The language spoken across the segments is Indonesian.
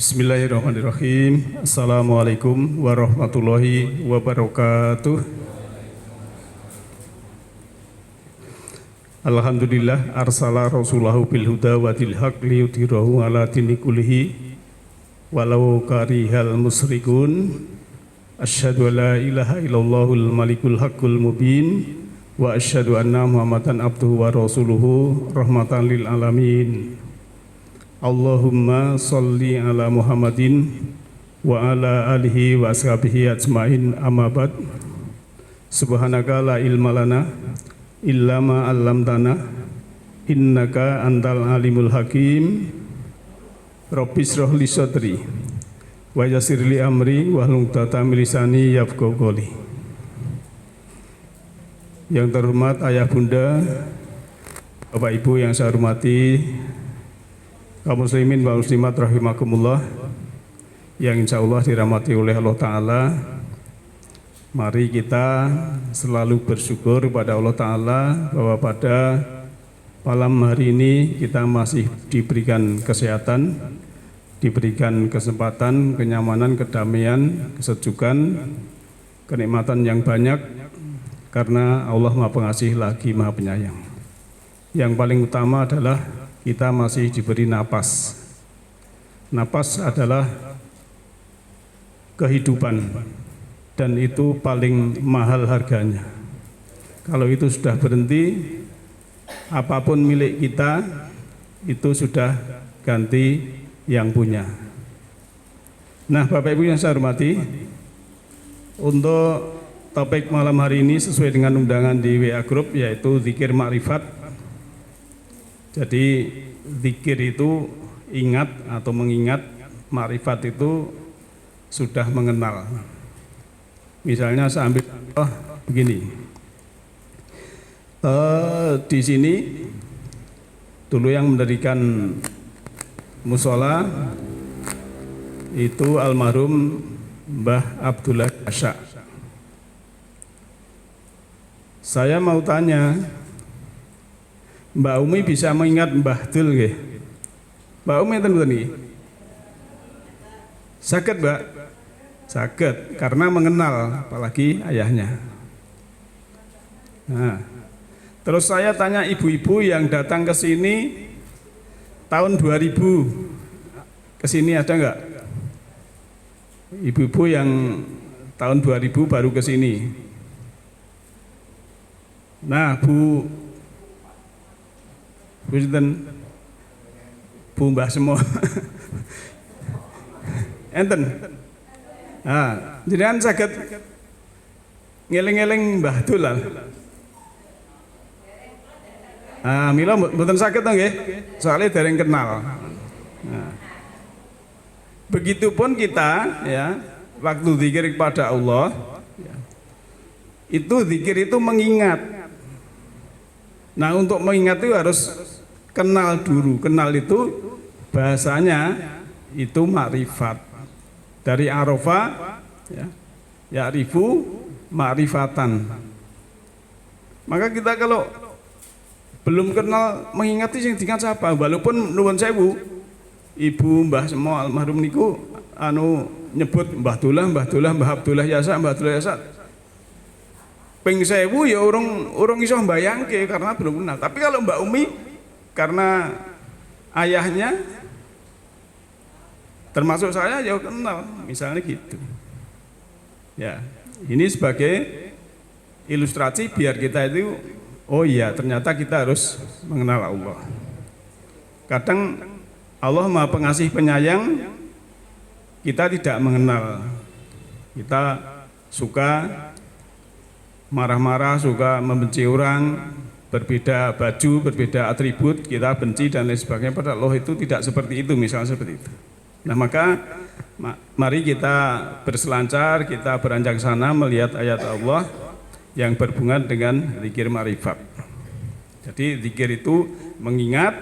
Bismillahirrahmanirrahim. Assalamualaikum warahmatullahi wabarakatuh. Alhamdulillah arsala rasulahu bil huda wa dil haq liyudhhirahu ala dini kullihi walau karihal musyrikun. Asyhadu an la ilaha illallahul malikul haqqul mubin wa asyhadu anna muhammadan abduhu wa rasuluhu rahmatan lil alamin. Allahumma salli ala Muhammadin wa ala alihi wa ashabihi ajmain, amma ba'd. Subhanaka la ilma lana illa ma 'allamtana innaka antal alimul hakim. Rabbi shrah li sadri wa yassir li amri wahlul 'uqdatam min lisani yafqahu qawli. Yang terhormat ayah bunda, Bapak Ibu yang saya hormati, kaum muslimin wa muslimat rahimakumullah, yang insya Allah dirahmati oleh Allah Ta'ala. Mari kita selalu bersyukur kepada Allah Ta'ala bahwa pada malam hari ini kita masih diberikan kesehatan, diberikan kesempatan, kenyamanan, kedamaian, kesejukan, kenikmatan yang banyak, karena Allah Maha Pengasih lagi Maha Penyayang. Yang paling utama adalah kita masih diberi napas. Napas adalah kehidupan dan itu paling mahal harganya. Kalau itu sudah berhenti, apapun milik kita itu sudah ganti yang punya. Nah, Bapak Ibu yang saya hormati, untuk topik malam hari ini sesuai dengan undangan di WA Group, yaitu zikir ma'rifat. Jadi zikir itu ingat atau mengingat, ma'rifat itu sudah mengenal. Misalnya saya ambil contoh begini. Di sini dulu yang mendirikan musola itu almarhum Mbah Abdullah Asya. Saya mau tanya, Mbak Umi bisa mengingat Mbah Dul nggih? Mbak Umi enten mboten niki? Saged, Mbak? Saged, karena mengenal apalagi ayahnya. Nah, terus saya tanya ibu-ibu yang datang ke sini tahun 2000, ke sini ada enggak? Ibu-ibu yang tahun 2000 baru ke sini. Nah, Bu Mbah semua. Enten. Nah, jenengan saged ngeling-eling Mbah Dul. Ah, mila mboten saged to nggih, soalnya dereng kenal. Nah, begitupun kita ya, waktu zikir kepada Allah ya, itu zikir itu mengingat. Nah, untuk mengingat itu harus kenal dulu. Kenal itu bahasanya itu makrifat. Dari arafa ya, ya'rifu makrifatan. Maka kita kalau belum kenal mengingat itu yang diingat siapa? Walaupun nuwun sewu, ibu mbah semua almarhum niku nyebut Mbah Dullah, Mbah Abdullah Yasa, Mbah Abdullah Yasa. Ping 1000 ya urung iso mbayangke karena belum kenal. Tapi kalau Mbak Umi karena ayahnya termasuk saya ya kenal, misalnya gitu. Ya, ini sebagai ilustrasi biar kita itu oh iya ternyata kita harus mengenal Allah. Kadang Allah Maha Pengasih Penyayang, kita tidak mengenal. Kita suka marah-marah, suka membenci orang, berbeda baju, berbeda atribut, kita benci dan lain sebagainya. Padahal Allah itu tidak seperti itu, misalnya seperti itu. Nah, maka mari kita berselancar, kita beranjak sana melihat ayat Allah yang berhubungan dengan zikir ma'rifat. Jadi zikir itu mengingat,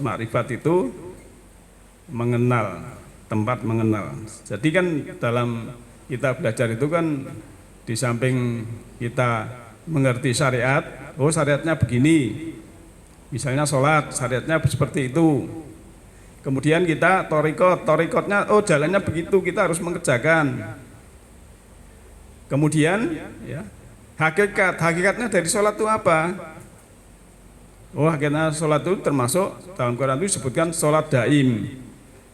ma'rifat itu mengenal, tempat mengenal. Jadi kan dalam kita belajar itu kan di samping kita mengerti syariat, oh syariatnya begini, misalnya sholat, syariatnya seperti itu. Kemudian kita torikotnya, oh jalannya begitu, kita harus mengerjakan. Kemudian ya, hakikatnya dari sholat itu apa? Oh, hakikatnya sholat itu termasuk dalam Quran itu disebutkan sholat daim,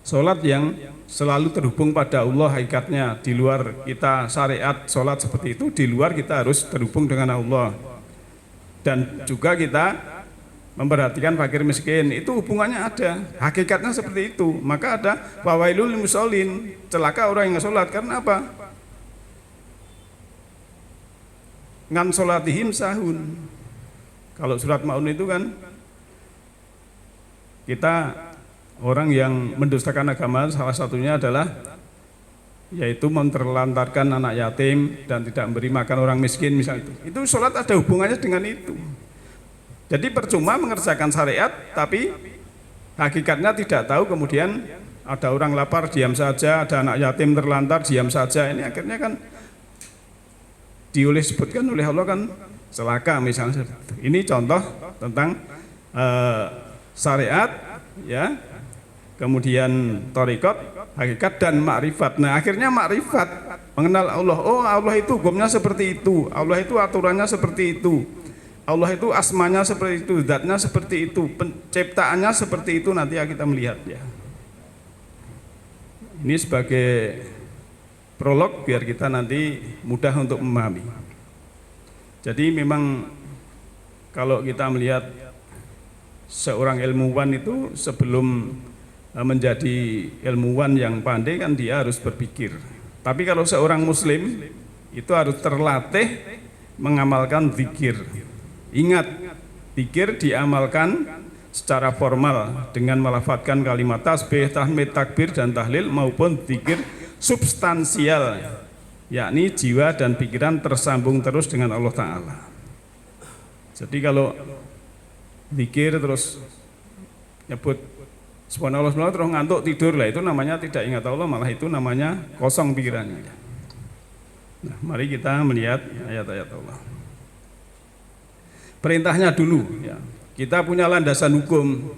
sholat yang selalu terhubung pada Allah. Hakikatnya di luar kita syariat sholat seperti itu, di luar kita harus terhubung dengan Allah. Dan juga kita memperhatikan fakir miskin, itu hubungannya ada, hakikatnya seperti itu. Maka ada fawailul lil musholin, celaka orang yang sholat. Karena apa? Ngan sholatihim sahun. Kalau surat Maun itu kan kita orang yang mendustakan agama, salah satunya adalah yaitu menterlantarkan anak yatim dan tidak memberi makan orang miskin misalnya itu sholat ada hubungannya dengan itu. Jadi percuma mengerjakan syariat tapi hakikatnya tidak tahu, kemudian ada orang lapar diam saja, ada anak yatim terlantar diam saja, ini akhirnya kan disebutkan oleh Allah kan celaka misalnya. Ini contoh tentang syariat ya, kemudian thariqat, hakikat dan makrifat. Nah akhirnya makrifat, mengenal Allah. Oh Allah itu hukumnya seperti itu, Allah itu aturannya seperti itu, Allah itu asmanya seperti itu, zatnya seperti itu, penciptaannya seperti itu. Nanti kita melihat ya. Ini sebagai prolog biar kita nanti mudah untuk memahami. Jadi memang kalau kita melihat seorang ilmuwan itu sebelum menjadi ilmuwan yang pandai kan dia harus berpikir. Tapi kalau seorang muslim itu harus terlatih mengamalkan zikir. Ingat, zikir diamalkan secara formal dengan melafadzkan kalimat tasbih, tahmid, takbir dan tahlil, maupun zikir substansial, yakni jiwa dan pikiran tersambung terus dengan Allah Ta'ala. Jadi kalau zikir terus nyebut subhanallah terus ngantuk tidur, lah itu namanya tidak ingat Allah, malah itu namanya kosong pikirannya. Nah, mari kita melihat ayat-ayat Allah. Perintahnya dulu ya. Kita punya landasan hukum.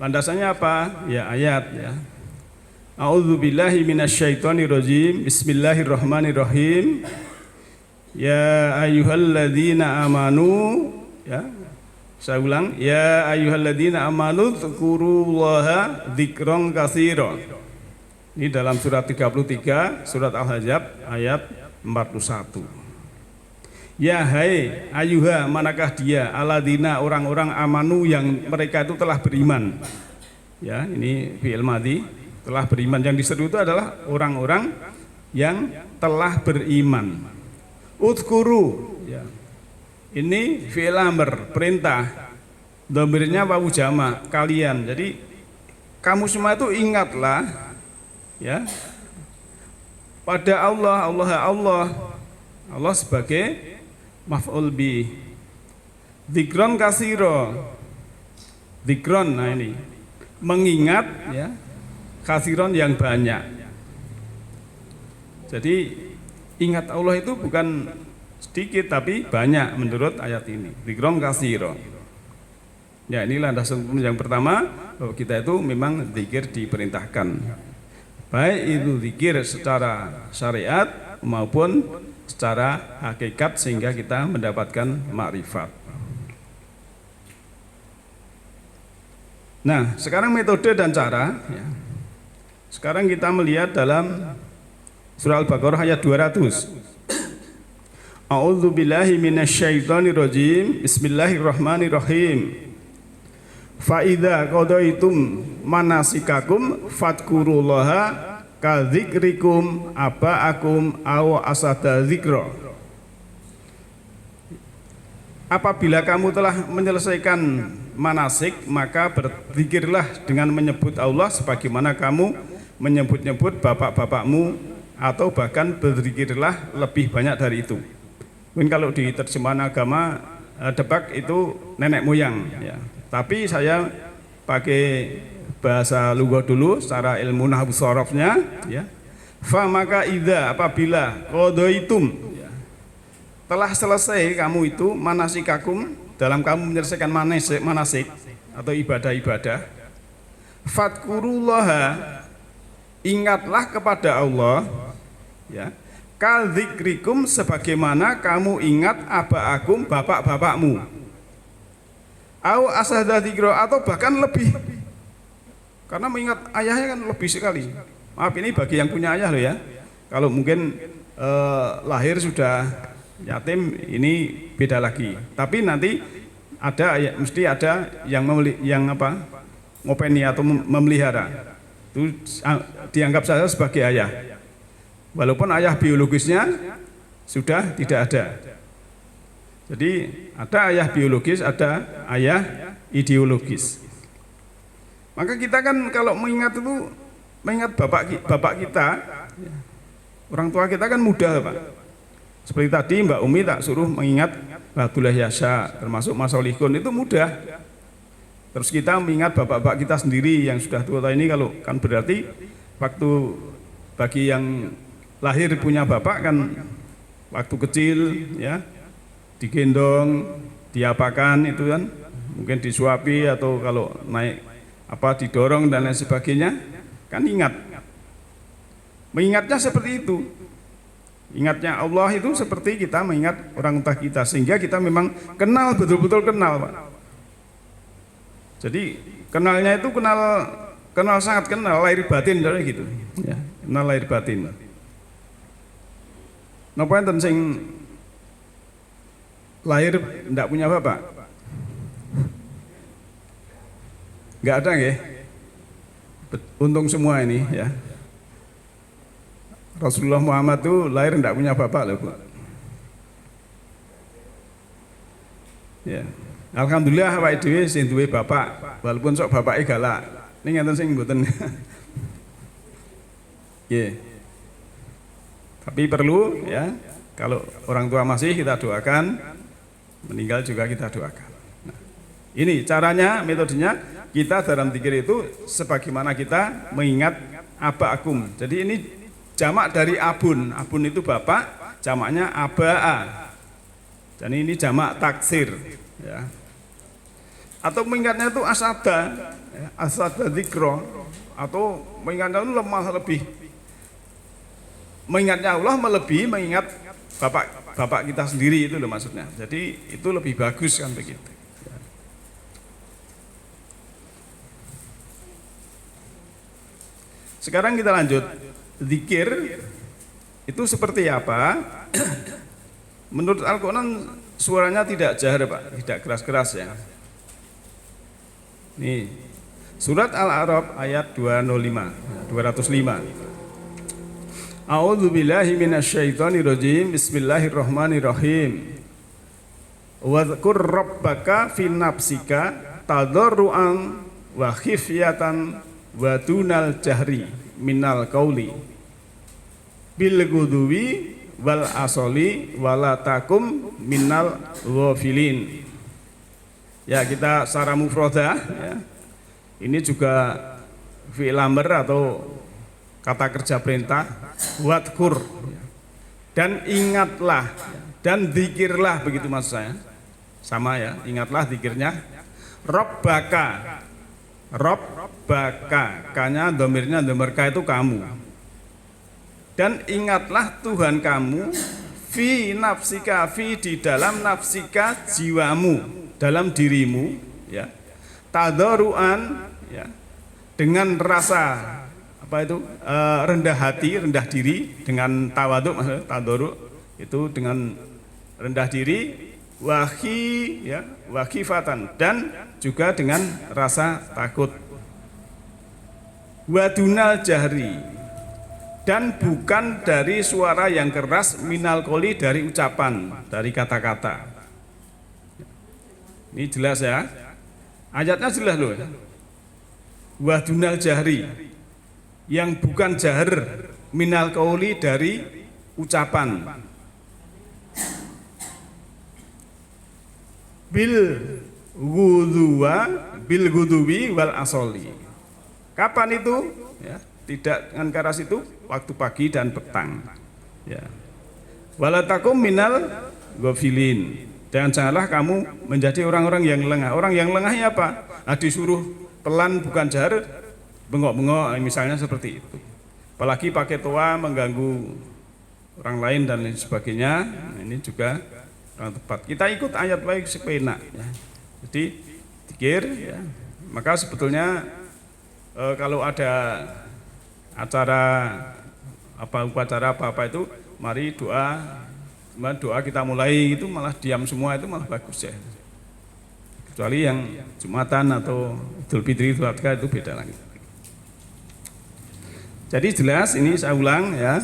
Landasannya apa? Ya ayat ya. A'udzubillahi minasyaitonirrajim. Bismillahirrahmanirrahim. Ya ayyuhalladzina amanu ya. Saya ulang, ya ayyuhalladzina amanu dzkurullaha dzikran katsira. Ini dalam surat 33, surat Al-Ahzab ayat 41. Ya hai ayyuha, manakah dia, alladzina orang-orang amanu yang mereka itu telah beriman. Ya, ini fi'il madhi, telah beriman. Yang diseru itu adalah orang-orang yang telah beriman. Udhkuru ya. Ini fi'il amr, perintah. Dhamirnya wawu jama, kalian. Jadi kamu semua itu ingatlah ya pada Allah, Allah sebagai maf'ul bi. Dzikron kasiro. Dzikron, nah ini mengingat ya, kasiron yang banyak. Jadi ingat Allah itu bukan sedikit tapi banyak menurut ayat ini. Dzikron kasiro. Ya, ini landasan yang pertama, bahwa kita itu memang zikir diperintahkan. Baik itu zikir secara syariat maupun secara hakikat sehingga kita mendapatkan makrifat. Nah, sekarang metode dan cara ya. Sekarang kita melihat dalam surah Al-Baqarah ayat 200. A'udzubillahi minasyaitonirrajim. Bismillahirrahmanirrahim. Fa idza qadaitum manasikakum fadkurullaha kadzikrikum aba'akum aw asada dzikra. Apabila kamu telah menyelesaikan manasik, maka berzikirlah dengan menyebut Allah sebagaimana kamu menyebut-nyebut bapak-bapakmu, atau bahkan berzikirlah lebih banyak dari itu. Mungkin kalau di terjemahan agama debak itu nenek moyang ya. Tapi saya pakai bahasa lughah dulu secara ilmu nahwu sharafnya ya. Fa maka idza, apabila qadaitum ya, telah selesai kamu itu manasikakum, dalam kamu menyelesaikan manasik atau ibadah-ibadah, Fadkurullaha, ingatlah kepada Allah, ya, kal dzikrikum, sebagaimana kamu ingat abaakum, bapak-bapakmu. Au asada dzikra, atau bahkan lebih, karena mengingat ayahnya kan lebih sekali. Maaf, ini bagi yang punya ayah loh ya. Kalau mungkin lahir sudah yatim, ini beda lagi. Tapi nanti ada, mesti ada yang ngopeni atau memelihara. Itu dianggap saja sebagai ayah. Walaupun ayah biologisnya sudah tidak ada. Jadi ada ayah biologis, ada ayah ideologis. Maka kita kan kalau mengingat itu, mengingat bapak kita, orang tua kita kan mudah, Pak. Seperti tadi Mbak Umi tak suruh mengingat Abdullah Yasa, termasuk Mas Solihun, itu mudah. Terus kita mengingat bapak-bapak kita sendiri yang sudah tua ini, kalau kan berarti waktu bagi yang lahir punya bapak kan waktu kecil ya, digendong, diapakan itu kan, mungkin disuapi atau kalau naik didorong dan lain sebagainya, kan ingat. Mengingatnya seperti itu. Ingatnya Allah itu seperti kita mengingat orang tua kita, sehingga kita memang kenal, betul-betul kenal, Pak. Jadi kenalnya itu kenal sangat kenal, lahir batin gitu. Ya, kenal lahir batin. Napa enten sing lahir ndak punya bapak? Enggak ada nggih? Untung semua ini ya. Rasulullah Muhammad itu lahir tidak punya bapak loh, Bu. Ya. Alhamdulillah awake dhewe sing duwe bapak, walaupun sok bapake galak. Ning ngenten sing mboten. Nggih. Tapi perlu ya, kalau orang tua masih kita doakan, meninggal juga kita doakan. Nah, ini caranya, metodenya kita dalam dzikir itu sebagaimana kita mengingat abaakum. Jadi ini jamak dari abun, abun itu bapak, jamaknya abaa. Dan ini jamak taksir, ya. Atau mengingatnya itu asada, ya, asada dzikra, atau mengingatnya itu lemah lebih. Mengingatnya Allah melebihi mengingat bapak kita sendiri, itu loh maksudnya. Jadi itu lebih bagus kan begitu. Sekarang kita lanjut. Zikir itu seperti apa? Menurut Al-Quran suaranya tidak jahar, Pak, tidak keras-keras ya. Nih, surat Al-A'raf ayat 205. A'udzubillahi minasyaitonirrajim. Bismillahirrahmanirrahim. Wadhkur rabbaka fi nafsika tadarruan wa khifyatan wa dunal jahri minal qauli bil guduwi wal asoli wala takum minal ghafilin. Ya, kita secara mufradah ya. Ini juga fi'il amr atau kata kerja perintah, wadkur, dan ingatlah dan zikirlah, begitu maksud saya. Sama ya, ingatlah zikirnya. Rabbaka, kanya domirnya domirka itu kamu. Dan ingatlah Tuhan kamu fi nafsika, fi di dalam nafsika, jiwamu, dalam dirimu ya. Tadarruan ya, dengan rasa rendah hati, rendah diri, dengan tawaduk, maksudnya tadarru itu dengan rendah diri, wakhifatan, dan juga dengan rasa takut. Wadunal jahri, dan bukan dari suara yang keras, minal qoli, dari ucapan, dari kata-kata. Ini jelas ya, ayatnya jelas loh. Wadunal jahri, yang bukan jahar, minal qoli, dari ucapan. Bil guduwi wal asoli. Kapan itu? Ya, tidak dengan keras itu, waktu pagi dan petang. Ya. Walatakum minal ghafilin. Dan janganlah kamu menjadi orang-orang yang lengah. Orang yang lengahnya apa? Nah, disuruh pelan bukan jahar, bengok-bengok misalnya seperti itu. Apalagi pakai toa mengganggu orang lain dan lain sebagainya. Nah, ini juga kurang tepat. Kita ikut ayat baik sepenak ya. Jadi zikir ya. Maka sebetulnya kalau ada acara upacara apa itu, mari doa kita mulai itu malah diam semua, itu malah bagus ya. Kecuali yang Jumatan atau Idul Fitri, Idul Adha itu beda lagi. Jadi jelas ini saya ulang ya,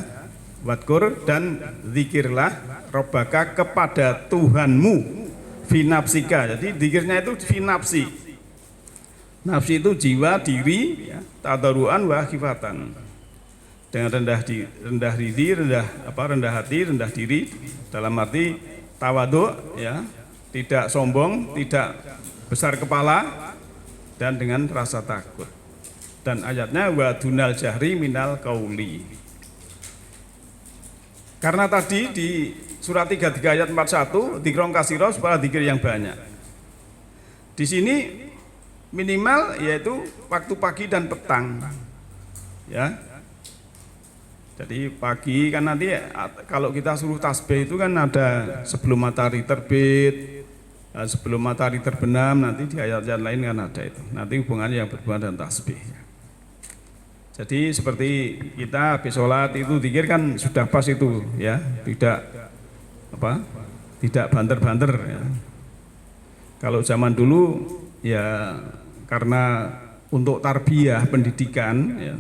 wadkur dan zikirlah robbaka kepada Tuhanmu finapsika. Jadi zikirnya itu finapsi. Nafsi itu jiwa, diri, ya, tadaruan wa khifatan. Dengan rendah hati, rendah diri, dalam arti tawadhu ya, tidak sombong, tidak besar kepala, dan dengan rasa takut. Dan ayatnya wa dunal jahri minal qauli. Karena tadi di surat 33 ayat 41 dzikrong kasiro supaya zikir yang banyak. Di sini minimal yaitu waktu pagi dan petang. Ya. Jadi pagi kan nanti kalau kita suruh tasbih itu kan ada sebelum matahari terbit, sebelum matahari terbenam, nanti di ayat-ayat lain kan ada itu. Nanti hubungannya yang berhubungan dengan tasbih. Jadi seperti kita habis sholat itu zikir kan sudah pas itu ya, tidak banter-banter ya. Kalau zaman dulu ya karena untuk tarbiyah pendidikan ya,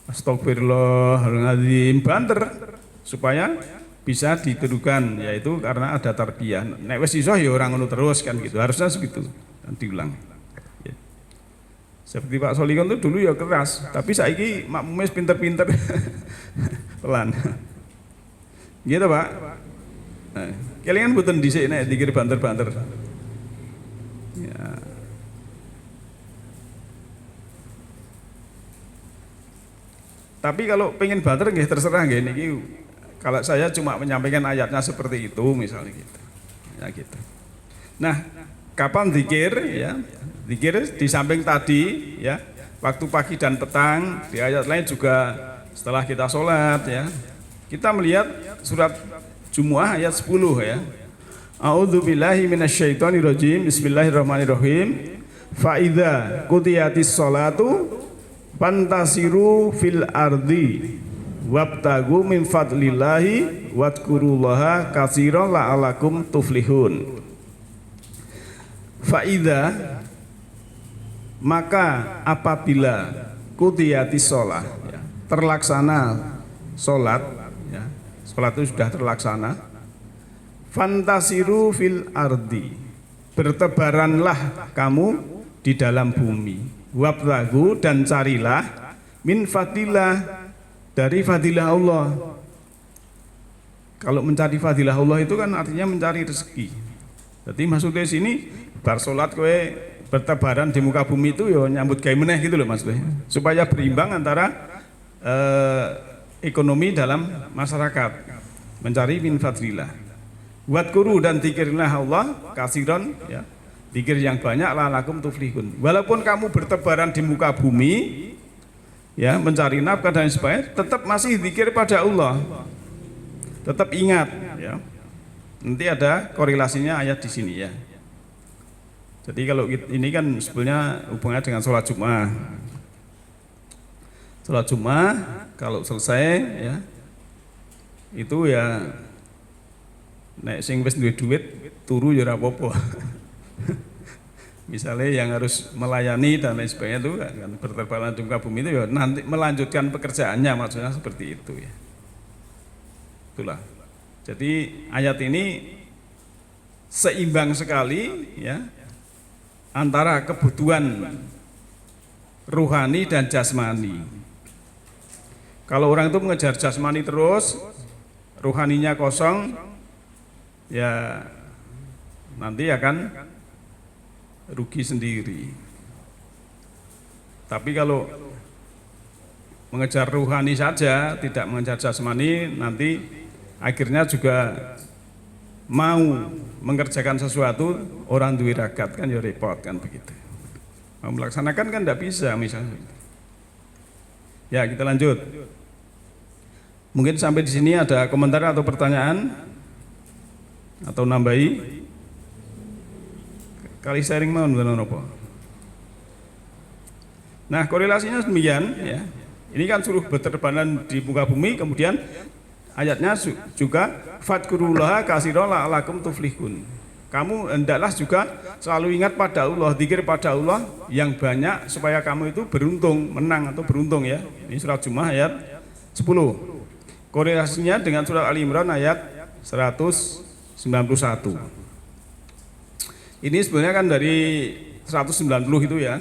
astagfirullahaladzim banter supaya bisa ditedukan, yaitu karena ada tarbiyah. Nek wis iso ya orang ngono terus kan gitu, harusnya segitu dan diulang. Ya. Seperti Pak Solikon itu dulu ya keras, tapi saiki makmume pinter-pinter pelan. Gitu Pak. Nah, kalian mboten dhisik nek dikir banter-banter. Ya. Tapi kalau pengen banter nggih terserah nggih niki. Kalau saya cuma menyampaikan ayatnya seperti itu misalnya gitu. Ya gitu. Nah, kapan zikir ya? Zikir di samping tadi ya, waktu pagi dan petang, di ayat lain juga setelah kita sholat ya. Kita melihat surat Jumu'ah ayat 10 ya. A'udzubillahi minasyaitonirrajim. Bismillahirrahmanirrahim. Fa idza qudiyatis sholatu fantasiru fil ardi wabtagu min fadlillahi wadkurullaha katsiran la'alakum tuflihun. Faida, maka apabila qudiyati sholat ya, terlaksana sholat ya, sholat itu sudah terlaksana, fantasiru fil ardi, bertebaranlah kamu di dalam bumi, wabtagu dan carilah min fadillah, dari fadilah Allah. Kalau mencari fadilah Allah itu kan artinya mencari rezeki. Jadi maksudnya sini bar salat kowe bertebaran di muka bumi itu ya nyambut gawe meneh gitu loh maksudnya. Supaya berimbang antara ekonomi dalam masyarakat. Mencari min fadillah. Wadkuru dan zikirlah Allah kasiron ya. Zikir yang banyak la'alakum tuflihun. Walaupun kamu bertebaran di muka bumi ya, mencari nafkah dan sebagainya, tetap masih zikir pada Allah. Tetap ingat ya. Nanti ada korelasinya ayat di sini ya. Jadi kalau ini kan sebenarnya hubungannya dengan sholat Jumat. Sholat Jumat kalau selesai ya, itu ya nek sing wis duwe duit turu ya ora apa-apa. Misalnya yang harus melayani dan lain sebagainya itu kan berterbangan di muka bumi itu ya nanti melanjutkan pekerjaannya, maksudnya seperti itu ya. Itulah. Jadi ayat ini seimbang sekali ya antara kebutuhan ruhani dan jasmani. Kalau orang itu mengejar jasmani terus, ruhaninya kosong, ya nanti akan rugi sendiri. Tapi kalau mengejar ruhani saja, tidak mengejar jasmani, nanti akhirnya juga mau mengerjakan sesuatu, orang duwe ragat kan ya repot kan begitu. Mau melaksanakan kan tidak bisa misalnya. Ya, kita lanjut. Mungkin sampai di sini ada komentar atau pertanyaan atau nambahi. Kali sharing mau apa? Nah, korelasinya demikian ya. Ini kan suruh berterbangan di muka bumi, kemudian ayatnya juga fadkurullaha katsiran la'allakum tuflihun. Kamu hendaklah juga selalu ingat pada Allah, zikir pada Allah yang banyak supaya kamu itu beruntung, menang atau beruntung ya. Ini surat Jumu'ah ayat 10. Korelasinya dengan surat Ali Imran ayat 191. Ini sebenarnya kan dari 190 itu ya.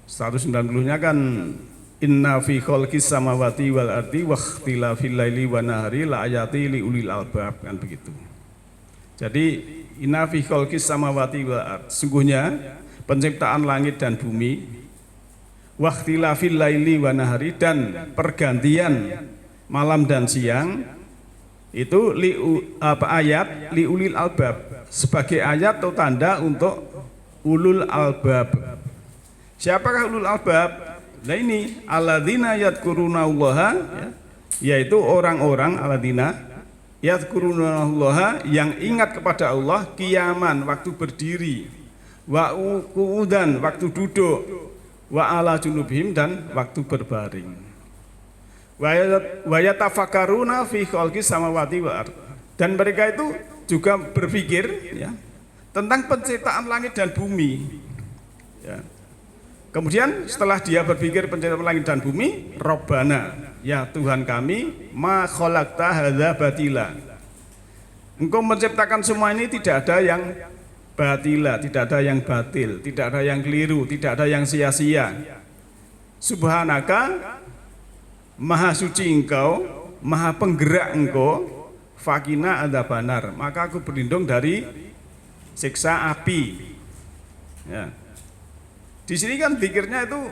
190-nya kan inna fi khalqis samawati wal ardi wa ikhtilafil laili wan nahari la ayati li ulil albab, kan begitu. Jadi inna fi khalqis samawati wal ardi, sungguhnya penciptaan langit dan bumi, wa ikhtilafil laili wan nahari, dan pergantian malam dan siang itu ayat li ulil albab, sebagai ayat atau tanda untuk ulul albab. Siapakah ulul albab? Nah ini alladzina yadhkurunallaha ya, yaitu orang-orang alladzina yadhkurunallaha yang ingat kepada Allah qiyaman waktu berdiri, wa qu'udan waktu duduk, wa ala junubihim dan waktu berbaring. Wa yatafakkaruna fi khalqis samawati wal ardh, dan mereka itu juga berpikir ya tentang penciptaan langit dan bumi ya. Kemudian setelah dia berpikir penciptaan langit dan bumi, Rabbana, ya Tuhan kami, ma khalaqta hadza batila. Engkau menciptakan semua ini tidak ada yang batila, tidak ada yang batil, tidak ada yang keliru, tidak ada yang sia-sia. Subhanaka, maha suci engkau, maha penggerak engkau, fakina adzabannar, maka aku berlindung dari siksa api. Ya. Di sini kan zikirnya itu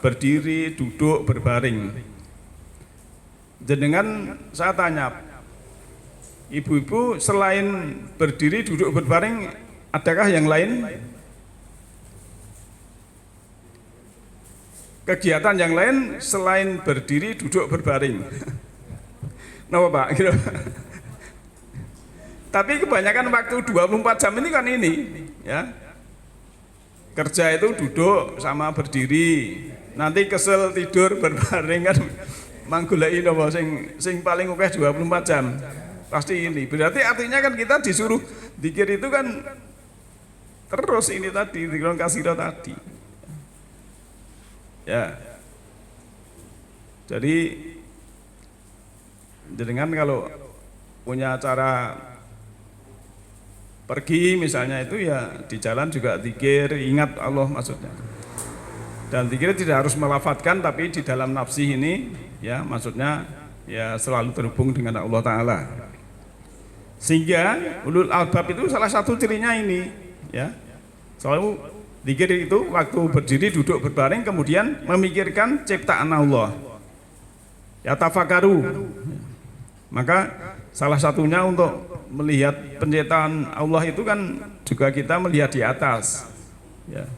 berdiri, duduk, berbaring. Jenengan saya tanya, ibu-ibu selain berdiri, duduk, berbaring, adakah yang lain? Kegiatan yang lain selain berdiri, duduk, berbaring? Kenapa Pak? Gitu. Tapi kebanyakan waktu 24 jam ini kan ini, ya. Kerja itu duduk sama berdiri, nanti kesel tidur berbaring kan, manggulai nopo sing paling oke 24 jam pasti ini. Berarti artinya kan kita disuruh zikir itu kan terus ini tadi zikron kasiro tadi ya. Jadi jenengan kalau punya cara pergi misalnya itu ya di jalan juga zikir, ingat Allah maksudnya. Dan zikir tidak harus melafatkan, tapi di dalam nafsi ini ya maksudnya ya selalu terhubung dengan Allah Ta'ala. Sehingga ulul albab itu salah satu cirinya ini ya. Selalu zikir itu waktu berdiri, duduk, berbaring, kemudian memikirkan ciptaan Allah. Ya tafakaru. Maka salah satunya untuk melihat penciptaan Allah itu kan juga kita melihat di atas ya.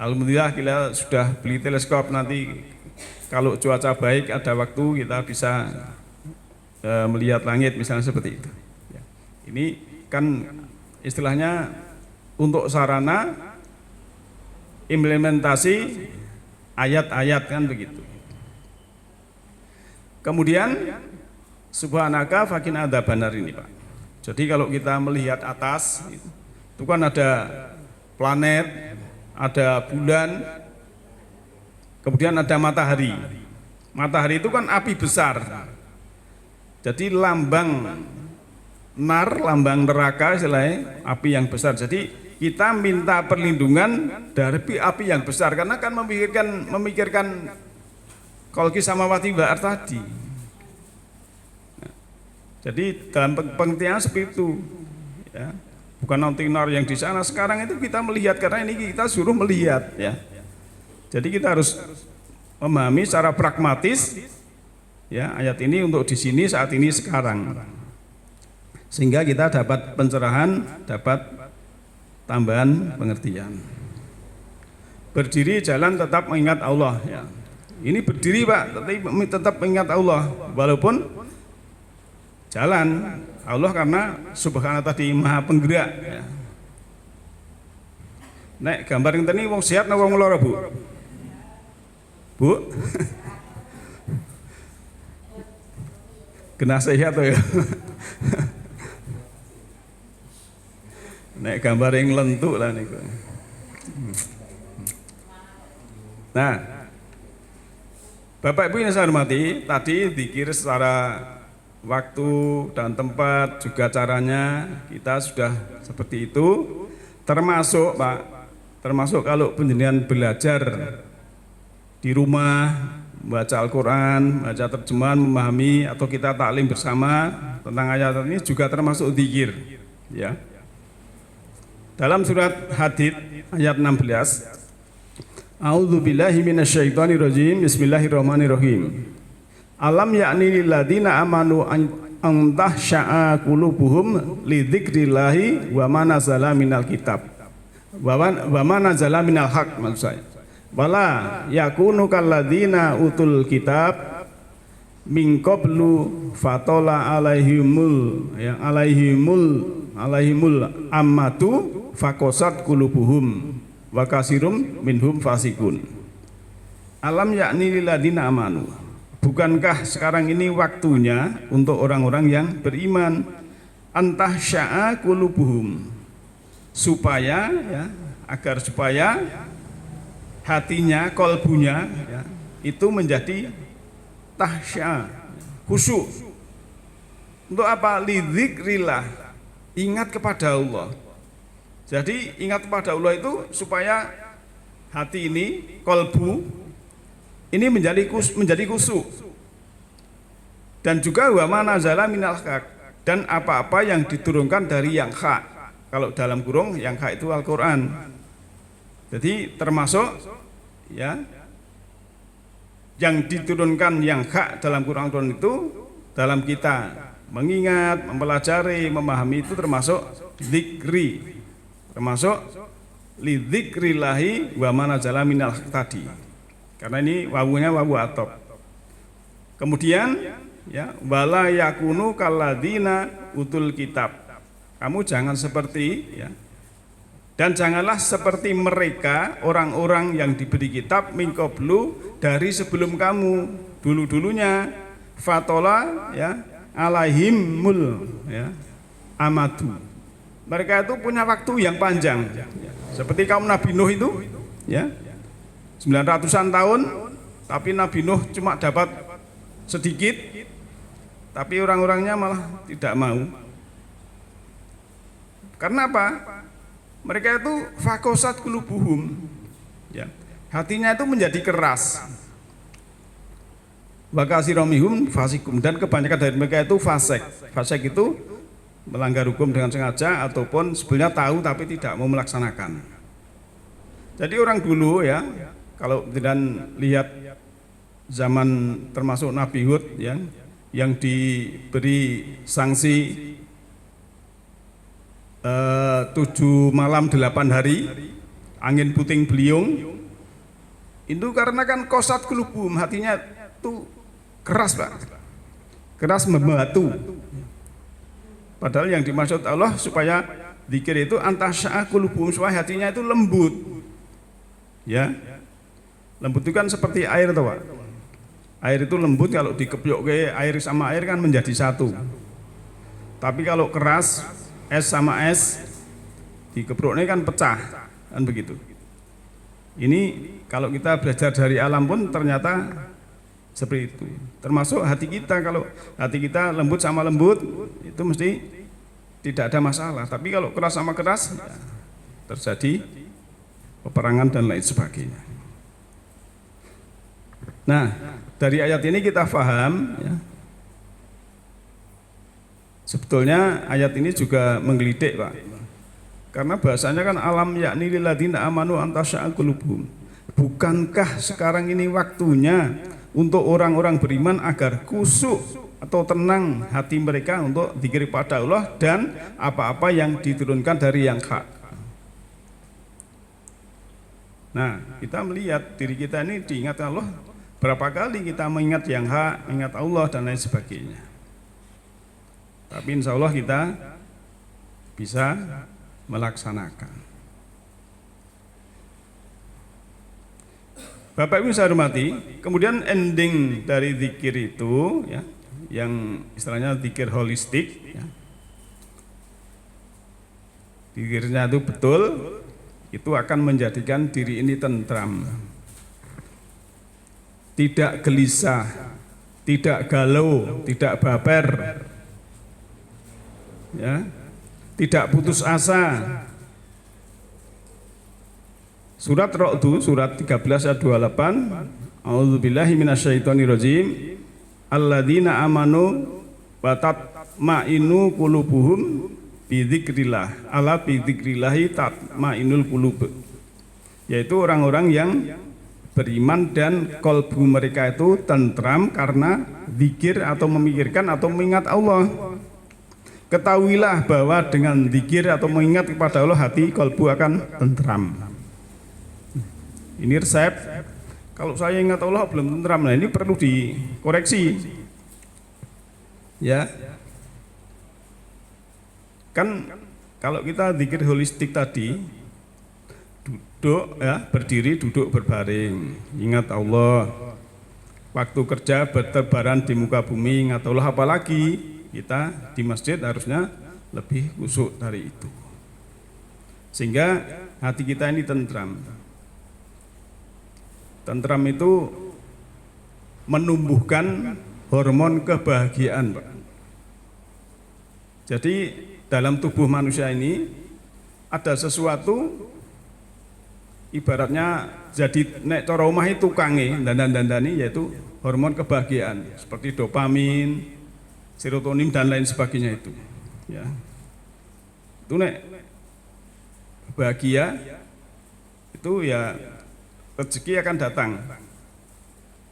Alhamdulillah kita sudah beli teleskop, nanti kalau cuaca baik ada waktu kita bisa melihat langit misalnya seperti itu ya. Ini kan istilahnya untuk sarana implementasi ayat-ayat kan begitu. Kemudian subhanaka fakina adzabannar ini Pak. Jadi kalau kita melihat atas itu kan ada planet, ada bulan, kemudian ada matahari. Matahari itu kan api besar. Jadi lambang nar, lambang neraka istilahnya api yang besar. Jadi kita minta perlindungan dari api yang besar karena kan memikirkan khalqis samawati wal ardh tadi. Jadi dalam pengertian seperti itu ya. Bukan nanti nar yang di sana, sekarang itu kita melihat karena ini kita suruh melihat ya. Jadi kita harus memahami secara pragmatis ya ayat ini untuk di sini saat ini sekarang. Sehingga kita dapat pencerahan, dapat tambahan pengertian. Berdiri jalan tetap mengingat Allah ya. Ini berdiri Pak, tapi tetap mengingat Allah walaupun jalan Allah karena subhanahu tadi maha penggerak ya. Nek gambar yang tadi wong sehat napa wong lara Bu? Bu? Kena sehat tuh ya. Nek gambar yang lentuk lah niku. Nah, Bapak Ibu yang saya hormati, tadi dikir secara waktu dan tempat juga caranya kita sudah seperti itu, termasuk Pak, termasuk kalau penjenengan belajar di rumah baca Al-Quran, baca terjemahan, memahami atau kita taklim bersama tentang ayat ini juga termasuk zikir ya. Dalam surat Hadid ayat 16, A'udzubillahi minasyaitonirrajim, Bismillahirrahmanirrahim. Alam ya'ni lilladzina amanu an tahsya'a qulubuhum li dzikrillahi wa ma nazala minal kitab wa ma nazala minal haq, maksud saya. Wala yakunu kalladzina utul kitab min qablu fatola alaihimul ammatu fakosat qulubuhum wa kasirum minhum fasikun. Alam yakni lilladzina amanu. Bukankah sekarang ini waktunya untuk orang-orang yang beriman, antah sya'a qulubuhum, supaya ya, agar supaya hatinya, kolbunya ya, itu menjadi tahsya, khusyuk. Untuk apa? Lidzikrillah, ingat kepada Allah. Jadi ingat kepada Allah itu supaya hati ini, kolbu ini menjadi khusyuk. Dan juga wa ma nazala minal haq, dan apa-apa yang diturunkan dari yang hak. Kalau dalam kurung yang hak itu Al-Qur'an. Jadi termasuk ya yang diturunkan yang hak dalam kurung Al-Qur'an itu dalam kita mengingat, mempelajari, memahami itu termasuk zikri. Termasuk lidzikrillahi wa ma nazala minal haq tadi. Karena ini wawunya wawu atop. Kemudian ya wala yakunu kalladzina utul kitab. Kamu jangan seperti ya, dan janganlah seperti mereka orang-orang yang diberi kitab min qablu, dari sebelum kamu dulu-dulunya, fatola ya alaihimul ya amadu. Mereka itu punya waktu yang panjang ya. Seperti kaum Nabi Nuh itu ya 900-an tahun, tapi Nabi Nuh cuma dapat sedikit, tapi orang-orangnya malah tidak mau. Karena apa? Mereka itu fakosat qulubuhum ya, hatinya itu menjadi keras. Wa kasiromihum fasikum, dan kebanyakan dari mereka itu fasik. Fasik itu melanggar hukum dengan sengaja ataupun sebenarnya tahu tapi tidak mau melaksanakan. Jadi orang dulu ya, kalau dan lihat zaman termasuk Nabi Hud ya, yang diberi sanksi 7 malam 8 hari angin puting beliung, itu karena kan kosat qulubuhum, hatinya itu keras Pak, keras membatu. Padahal yang dimaksud Allah supaya zikir itu antasya'a qulubuhum, supaya hatinya itu lembut ya. Lembut itu kan seperti air toh Pak. Air itu lembut, kalau dikebyok ke air sama air kan menjadi satu. Tapi kalau keras, es sama es dikeproknya kan pecah, kan begitu. Ini kalau kita belajar dari alam pun ternyata seperti itu. Termasuk hati kita, kalau hati kita lembut sama lembut itu mesti tidak ada masalah. Tapi kalau keras sama keras ya, terjadi peperangan dan lain sebagainya. Nah, dari ayat ini kita paham ya, sebetulnya ayat ini juga menggelitik Pak, karena bahasanya kan alam yakni lilladzina amanu antasya'a qulubuhum. Bukankah sekarang ini waktunya untuk orang-orang beriman agar khusyuk atau tenang hati mereka untuk zikir pada Allah dan apa-apa yang diturunkan dari yang hak. Nah, kita melihat diri kita ini diingatkan Allah berapa kali kita mengingat yang hak, ingat Allah dan lain sebagainya. Tapi insya Allah kita bisa melaksanakan. Bapak Ibu saya hormati, kemudian ending dari zikir itu ya, yang istilahnya zikir holistik ya. Zikirnya itu betul, itu akan menjadikan diri ini tentram, tidak gelisah, tidak galau, tidak baper, ya, tidak putus asa. Surat Ra'd, surat 13 ayat 28, A'udzubillahi minasyaitonirrajim, alladzina amanu wa tatma'innu qulubuhum bidzikrillah, ala bidzikrillahi tatma'innul qulub. Yaitu orang-orang yang beriman dan kolbu mereka itu tentram karena zikir atau memikirkan atau mengingat Allah. Ketahuilah bahwa dengan zikir atau mengingat kepada Allah, hati kolbu akan tentram. Ini resep. Kalau saya ingat Allah belum tentram, nah ini perlu dikoreksi. Ya. Kan kalau kita zikir holistik tadi, duduk ya, berdiri, duduk, berbaring, ingat Allah. Waktu kerja bertebaran di muka bumi, ingat Allah. Apalagi kita di masjid harusnya lebih khusyuk dari itu. Sehingga hati kita ini tentram. Tentram itu menumbuhkan hormon kebahagiaan, Pak. Jadi dalam tubuh manusia ini ada sesuatu ibaratnya jadi nek cara omah itu tukange dandan-dandani, yaitu hormon kebahagiaan seperti dopamin, serotonin dan lain sebagainya itu. Ya. Itu nek bahagia itu ya rezeki akan datang.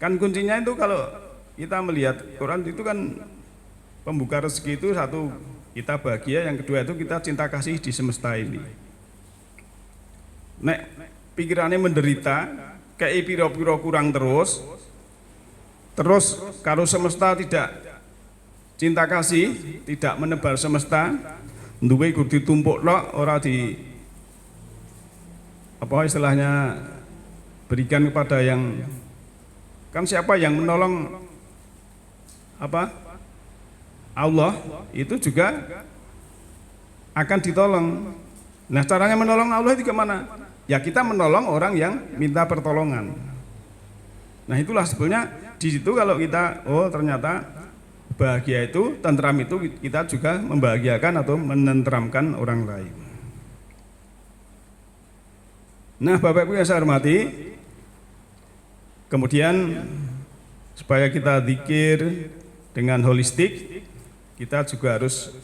Kan kuncinya itu kalau kita melihat Quran itu kan pembuka rezeki itu satu kita bahagia, yang kedua itu kita cinta kasih di semesta ini. Nek pikirannya menderita, kayak piro-piro kurang terus kalau semesta tidak cinta kasih, tidak menebar semesta, duwe kudu ditumpuk lok, ora di apa istilahnya berikan kepada yang, kan siapa yang menolong apa Allah itu juga akan ditolong. Nah caranya menolong Allah itu kemana? Ya kita menolong orang yang minta pertolongan. Nah itulah sebenarnya di situ kalau kita oh ternyata bahagia itu, tentram itu kita juga membahagiakan atau menenteramkan orang lain. Nah Bapak Ibu yang saya hormati, kemudian supaya kita zikir dengan holistik, kita juga harus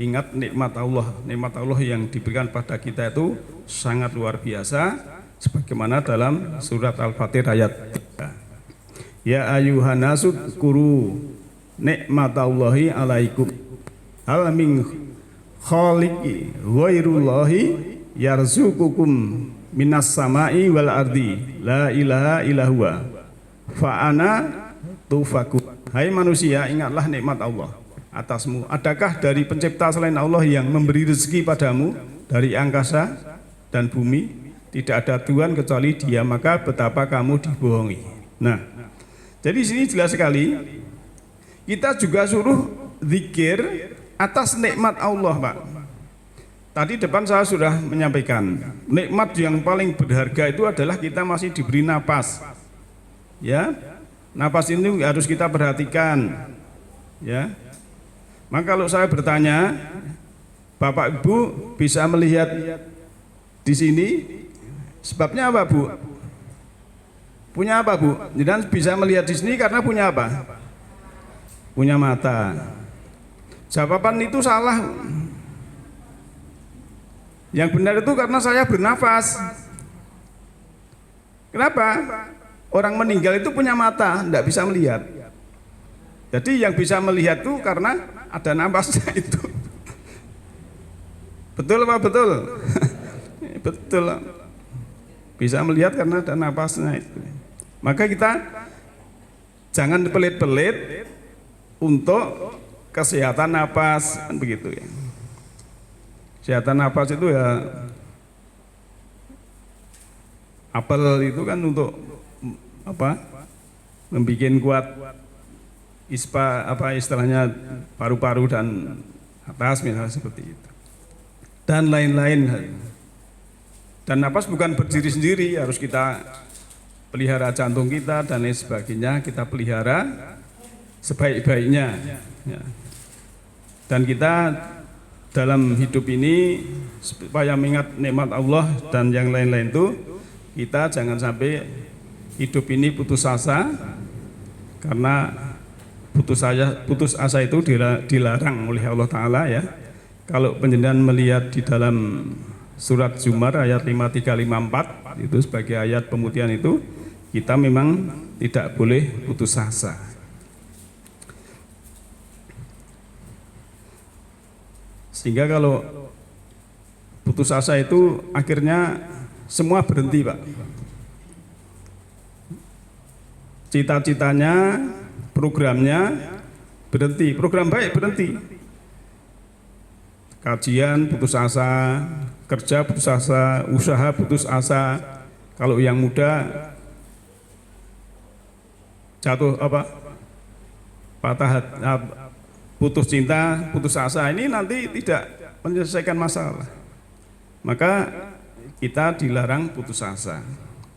ingat nikmat Allah. Nikmat Allah yang diberikan pada kita itu sangat luar biasa, sebagaimana dalam surat Al-Fatir ayat 3. Ya ayuhan nasu kuru nikmatallahi alaikum hal min khaliqi ghairullahi yarzuqukum minas samai wal ardi la ilaha illallah fa ana tufaku. Hai manusia, ingatlah nikmat Allah atasmu. Adakah dari pencipta selain Allah yang memberi rezeki padamu dari angkasa dan bumi? Tidak ada Tuhan kecuali Dia, maka betapa kamu dibohongi. Nah, jadi sini jelas sekali kita juga suruh zikir atas nikmat Allah, Pak. Tadi depan saya sudah menyampaikan, nikmat yang paling berharga itu adalah kita masih diberi napas. Ya, napas ini harus kita perhatikan. Ya, maka kalau saya bertanya, Bapak Ibu bisa melihat di sini, sebabnya apa Bu? Punya apa Bu? Dan bisa melihat di sini karena punya apa? Punya mata. Jawaban itu salah. Yang benar itu karena saya bernafas. Kenapa? Orang meninggal itu punya mata, tidak bisa melihat. Jadi yang bisa melihat itu karena ada nafasnya itu. Betul apa betul? Betul. Bisa melihat karena ada nafasnya itu. Maka kita jangan pelit-pelit untuk kesehatan napas, kan begitu ya. Kesehatan napas itu ya, apel itu kan untuk apa? Membikin kuat istilahnya paru-paru dan atas misalnya seperti itu. Dan lain-lain. Dan napas bukan berdiri sendiri, harus kita pelihara jantung kita dan lain sebagainya, kita pelihara sebaik-baiknya. Ya. Dan kita dalam hidup ini supaya mengingat nikmat Allah dan yang lain-lain itu, kita jangan sampai hidup ini putus asa, karena putus asa itu dilarang oleh Allah Ta'ala ya. Kalau penjenengan melihat di dalam surat Zumar ayat 5354 itu sebagai ayat pemutihan itu, kita memang tidak boleh putus asa. Sehingga kalau putus asa itu akhirnya semua berhenti, Pak. Cita-citanya, programnya berhenti, program baik berhenti. Kajian putus asa, kerja putus asa, usaha putus asa. Kalau yang muda jatuh patah hati, putus cinta, putus asa, ini nanti tidak menyelesaikan masalah. Maka kita dilarang putus asa.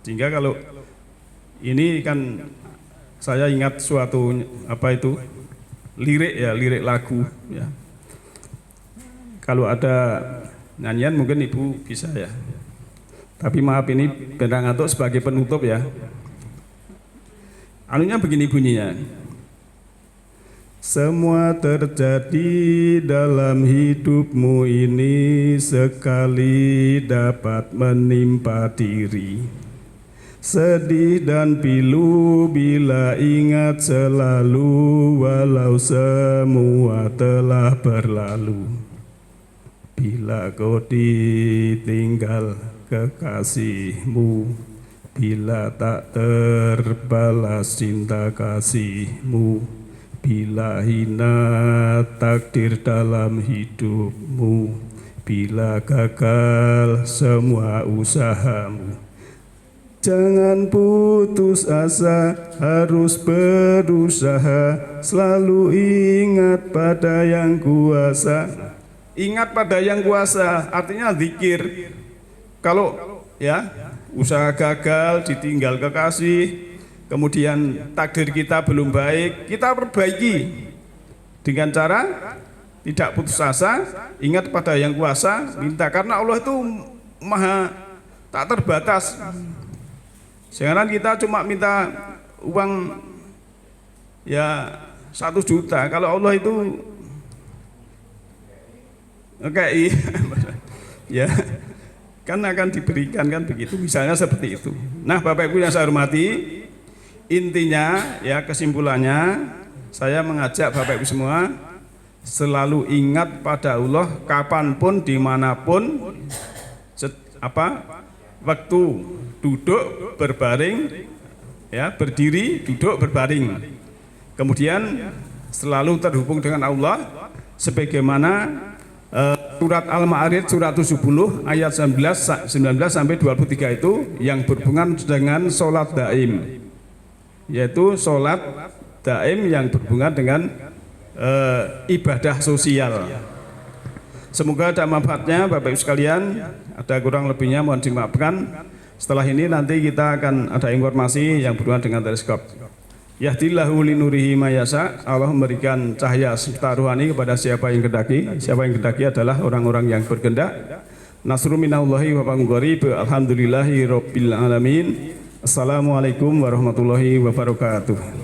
Sehingga kalau ini kan saya ingat suatu lirik lagu ya. Kalau ada nyanyian mungkin Ibu bisa ya. Tapi maaf, ini benar ngantuk sebagai penutup ya. Anunya begini bunyinya. Semua terjadi dalam hidupmu ini sekali dapat menimpa diri. Sedih dan pilu bila ingat selalu, walau semua telah berlalu. Bila kau ditinggal kekasihmu, bila tak terbalas cinta kasihmu, bila hina takdir dalam hidupmu, bila gagal semua usahamu, jangan putus asa, harus berusaha, selalu ingat pada yang kuasa. Ingat pada yang kuasa, artinya zikir. Kalau ya usaha gagal, ditinggal kekasih, kemudian takdir kita belum baik, kita perbaiki dengan cara tidak putus asa, ingat pada yang kuasa, minta, karena Allah itu maha tak terbatas. Sekarang kita cuma minta uang ya 1 juta, kalau Allah itu oke, ya kan akan diberikan, kan begitu, misalnya seperti itu. Nah Bapak Ibu yang saya hormati, intinya ya kesimpulannya, saya mengajak Bapak Ibu semua selalu ingat pada Allah kapanpun, dimanapun, waktu duduk berbaring, ya berdiri, duduk berbaring, kemudian selalu terhubung dengan Allah, sebagaimana surat Al-Ma'arij surat 70 ayat 19 sampai 23 itu yang berhubungan dengan sholat daim, yaitu sholat daim yang berhubungan dengan ibadah sosial. Semoga ada manfaatnya Bapak Ibu sekalian, ada kurang lebihnya mohon dimaafkan. Setelah ini nanti kita akan ada informasi yang berhubungan dengan teleskop. Yahdillahu linurihi mayasa, Allah memberikan cahaya serta ruhani kepada siapa yang kendaki. Siapa yang kendaki adalah orang-orang yang berkehendak. Nasru minallahi wa fadlun qarib. Alhamdulillahi rabbil alamin. Assalamualaikum warahmatullahi wabarakatuh.